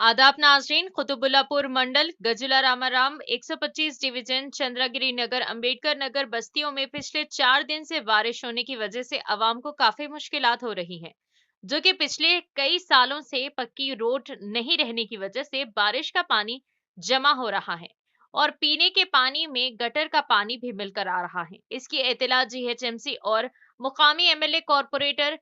आदाब नाजरीन। कुतुबुल्लापुर मंडल गजुला रामाराम 125 डिवीजन चंद्रगिरी नगर अंबेडकर नगर बस्तियों में पिछले 4 दिन से बारिश होने की वजह से आवाम को काफी मुश्किलात हो रही हैं, जो कि पिछले कई सालों से पक्की रोड नहीं रहने की वजह से बारिश का पानी जमा हो रहा है और पीने के पानी में गटर का पानी भी मिलकर आ रहा है। इसकी इत्तला जीएचएमसी और मुकामी एमएलए कॉरपोरेटर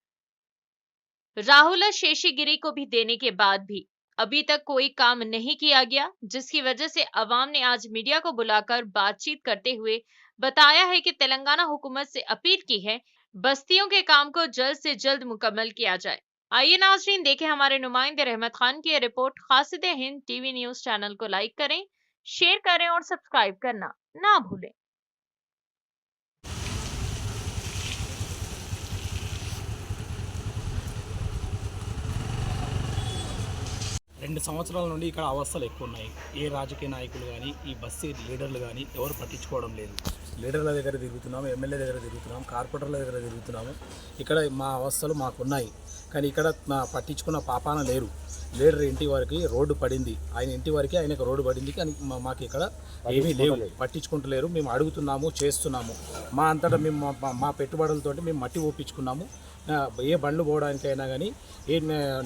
राहुल शेषीगिरी को भी देने के बाद भी अभी तक कोई काम नहीं किया गया, जिसकी वजह से अवाम ने आज मीडिया को बुलाकर बातचीत करते हुए बताया है कि तेलंगाना हुकूमत से अपील की है बस्तियों के काम को जल्द से जल्द मुकम्मल किया जाए। आइए नाज़रीन देखें हमारे नुमाइंदे रहमत खान की report. Khasid Hind TV news channel को लाइक करें, शेयर करें और सब्सक्राइब करना ना भूलें। రెండు సంవత్సరాల నుండి ఇక్కడ అవస్థలు ఎక్కువ ఉన్నాయి. ఏ రాజకీయ నాయకులు కానీ ఈ బస్తీ లీడర్లు కానీ ఎవరు పట్టించుకోవడం లేదు. లీడర్ల దగ్గర తిరుగుతున్నాము, ఎమ్మెల్యే దగ్గర తిరుగుతున్నాము, కార్పొరేటర్ల దగ్గర తిరుగుతున్నాము. ఇక్కడ మా అవస్థలు మాకున్నాయి, కానీ ఇక్కడ పట్టించుకున్న పాపాన లేరు. లీడర్ ఇంటి వరకు రోడ్డు పడింది, ఆయన ఇంటి వరకు ఆయనకు రోడ్డు పడింది, కానీ మాకు ఇక్కడ ఏమీ లేవు, పట్టించుకుంటలేరు. మేము అడుగుతున్నాము, చేస్తున్నాము. మా అంతటా మేము మా పెట్టుబడులతోటి మేము మట్టి ఒప్పించుకున్నాము. ఏ బండ్లు పోవడానికైనా కానీ ఏ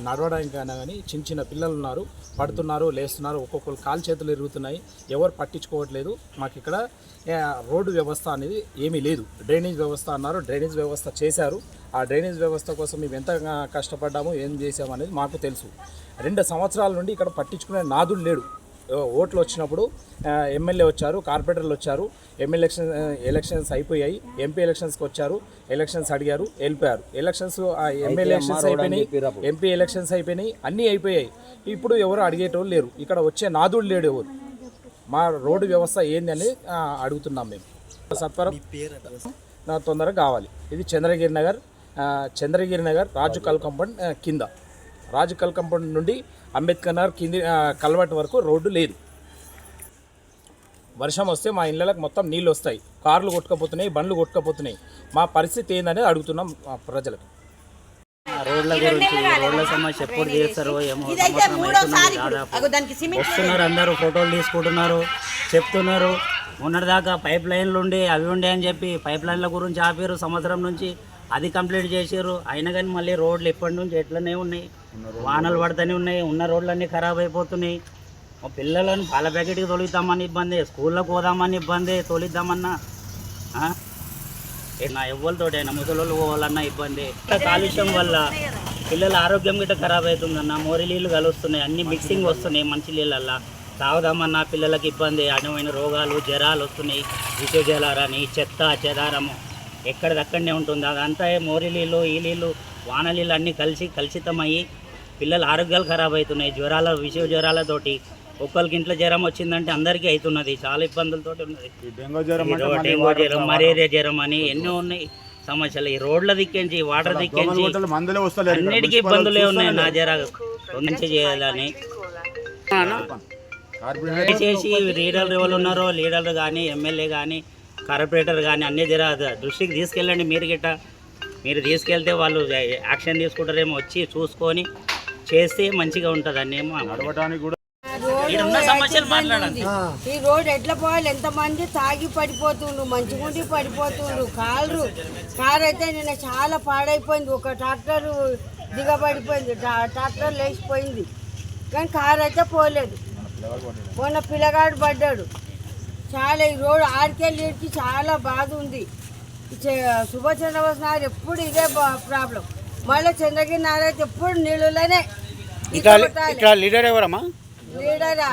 నడవడానికైనా కానీ చిన్న చిన్న పిల్లలు ఉన్నారు, పడుతున్నారు, లేస్తున్నారు, ఒక్కొక్కరు కాలు చేతులు ఇరుగుతున్నాయి, ఎవరు పట్టించుకోవట్లేదు. మాకు ఇక్కడ రోడ్డు వ్యవస్థ అనేది ఏమీ లేదు. డ్రైనేజ్ వ్యవస్థ అన్నారు, డ్రైనేజ్ వ్యవస్థ చేశారు. ఆ డ్రైనేజ్ వ్యవస్థ కోసం మేము ఎంత కష్టపడ్డామో ఏం చేసాము అనేది మాకు తెలుసు. 2 సంవత్సరాల నుండి ఇక్కడ పట్టించుకునే నాదుడు లేడు. ఓట్లు వచ్చినప్పుడు ఎమ్మెల్యే వచ్చారు, కార్పొరేటర్లు వచ్చారు, ఎలక్షన్స్ అయిపోయాయి, ఎంపీ ఎలక్షన్స్కి వచ్చారు, ఎలక్షన్స్ అడిగారు, వెళ్ళిపోయారు. ఎలక్షన్స్ ఎమ్మెల్యే ఎలక్షన్స్ అయిపోయినాయి, ఎంపీ ఎలక్షన్స్ అయిపోయినాయి, అన్నీ అయిపోయాయి. ఇప్పుడు ఎవరు అడిగేటోళ్ళు లేరు. ఇక్కడ వచ్చే నాదుడు లేడు ఎవరు. మా రోడ్డు వ్యవస్థ ఏంది అని అడుగుతున్నాం మేము. సత్వరం తొందరగా కావాలి. ఇది చంద్రగిరి నగర్ రాజు కల్ కాంపౌండ్ కింద, రాజు కల్ కాంపౌండ్ నుండి అంబేద్కర్ నగర్ కింది కల్వర్ట్ వరకు రోడ్డు లేదు. వర్షం వస్తే మా ఇళ్ళకి మొత్తం నీళ్ళు వస్తాయి, కార్లు కొట్టుకపోతున్నాయి, బండ్లు కొట్టుకపోతున్నాయి. మా పరిస్థితి ఏందనేది అడుగుతున్నాం ప్రజలకు. రోడ్ల గురించి, రోడ్ల సమస్య ఎప్పుడు చేస్తారో ఏమో, వస్తున్నారు అందరూ, ఫోటోలు తీసుకుంటున్నారు, చెప్తున్నారు. మొన్నటిదాకా పైప్ లైన్లు ఉండి అవి ఉండే అని చెప్పి పైప్ లైన్ల గురించి ఆపారు. సంవత్సరం నుంచి అది కంప్లీట్ చేసారు. అయినా కానీ మళ్ళీ రోడ్లు ఎప్పటి నుంచి ఎట్లనే ఉన్నాయి, వానలు పడుతూనే ఉన్నాయి, ఉన్న రోడ్లన్నీ ఖరాబ్ అయిపోతున్నాయి. మా పిల్లలను పాల ప్యాకెట్కి తొలిద్దామని ఇబ్బంది, స్కూళ్ళకు పోదామని ఇబ్బంది, తొలిద్దామన్నా నా ఎవ్వరితోటైనా ముసలోళ్ళు పోవాలన్నా ఇబ్బంది. కాలుష్యం వల్ల పిల్లల ఆరోగ్యం గిట్ట ఖరాబ్ అవుతుందన్న. మోరి నీళ్ళు కలుస్తున్నాయి, అన్ని మిక్సింగ్ వస్తున్నాయి మంచి నీళ్ళల్లో. తాగుదామన్నా పిల్లలకి ఇబ్బంది, అణువైన రోగాలు, జ్వరాలు వస్తున్నాయి. విషజలారని, చెత్త చెదారము ఎక్కడిదక్కడనే ఉంటుంది. అదంతా మోరి నీళ్ళు, ఈ నీళ్ళు, వాన నీళ్ళు అన్నీ కలుషితమయ్యి పిల్లల ఆరోగ్యాలు ఖరాబ్ అవుతున్నాయి. జ్వరాల, విష జ్వరాలతోటి ఒక్కరికి ఇంట్లో జ్వరం వచ్చిందంటే అందరికీ అవుతున్నది. చాలా ఇబ్బందులతో ఉన్నది. డెంగూ జ్వరం, మలేరియా జ్వరం అని ఎన్నో ఉన్నాయి సమస్యలు. ఈ రోడ్ల దిక్కించి, వాటర్ దిక్కించి అన్నిటికీ ఇబ్బందులే ఉన్నాయి. నా జర మంచి చేయాలని చేసి లీడర్లు ఎవరు ఉన్నారో, లీడర్లు కానీ, ఎమ్మెల్యే కానీ, కార్పొరేటర్ కానీ అన్నీ జర దృష్టికి తీసుకెళ్ళండి. మీరు తీసుకెళ్తే వాళ్ళు యాక్షన్ తీసుకుంటారేమో, వచ్చి చూసుకొని చేస్తే మంచిగా ఉంటుంది. అన్నీ నడవడానికి కూడా సమస్యలు మాట్లాడండి. ఈ రోడ్ ఎట్లా పోవాలి, ఎంతమంది తాగి పడిపోతుండ్రు, మంచిగుండి పడిపోతుండ్రు. కారు అయితే నిన్న చాలా పాడైపోయింది. ఒక ట్రాక్టర్ దిగబడిపోయింది, ట్రాక్టర్ లేచిపోయింది, కానీ కారు అయితే పోలేదు. మొన్న పిల్లగాడు పడ్డాడు. చాలా ఈ రోడ్ ఆడికెళ్ళి చాలా బాధ ఉంది. సుభాష్ చంద్రబోస్ నగర్ ఎప్పుడు ఇదే ప్రాబ్లం. మళ్ళీ చంద్రగిరి నగర్ అయితే ఎప్పుడు నీళ్ళలోనే. లీడర్ ఎవరమ్మా? లీడరా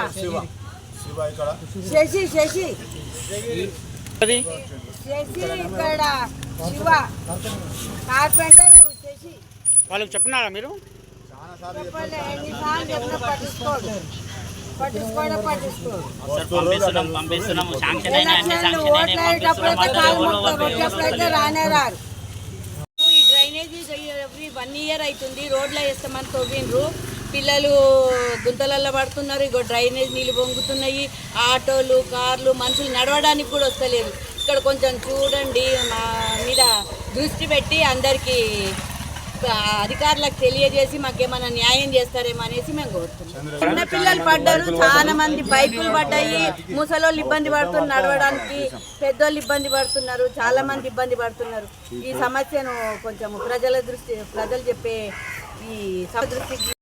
శశి ఇక్కడ శివ కార్పెంటర్ శశి. వాళ్ళకి చెప్పినారా మీరు? ఎన్నిసార్లు చెప్పినా పట్టించుకోడు. రానే రారు. ఈ డ్రైనేజీ ఎవ్రీ 1 ఇయర్ అవుతుంది. రోడ్లో వేస్తామని తవ్విండ్రు, పిల్లలు గుంతలల్లో పడుతున్నారు. ఇగో డ్రైనేజ్ నీళ్ళు పొంగుతున్నాయి. ఆటోలు, కార్లు, మనుషులు నడవడానికి కూడా వస్తలేదు. ఇక్కడ కొంచెం చూడండి, మా మీద దృష్టి పెట్టి అందరికీ అధికారులకు తెలియజేసి మాకేమైనా న్యాయం చేస్తారేమో అనేసి మేము కోరుతున్నాం. చిన్నపిల్లలు పడ్డారు, చాలా మంది బైకులు పడ్డాయి, ముసలోళ్ళు ఇబ్బంది పడుతున్నారు నడవడానికి, పెద్దోళ్ళు ఇబ్బంది పడుతున్నారు, చాలా మంది ఇబ్బంది పడుతున్నారు. ఈ సమస్యను కొంచెం ప్రజలు చెప్పే ఈ సభ దృష్టికి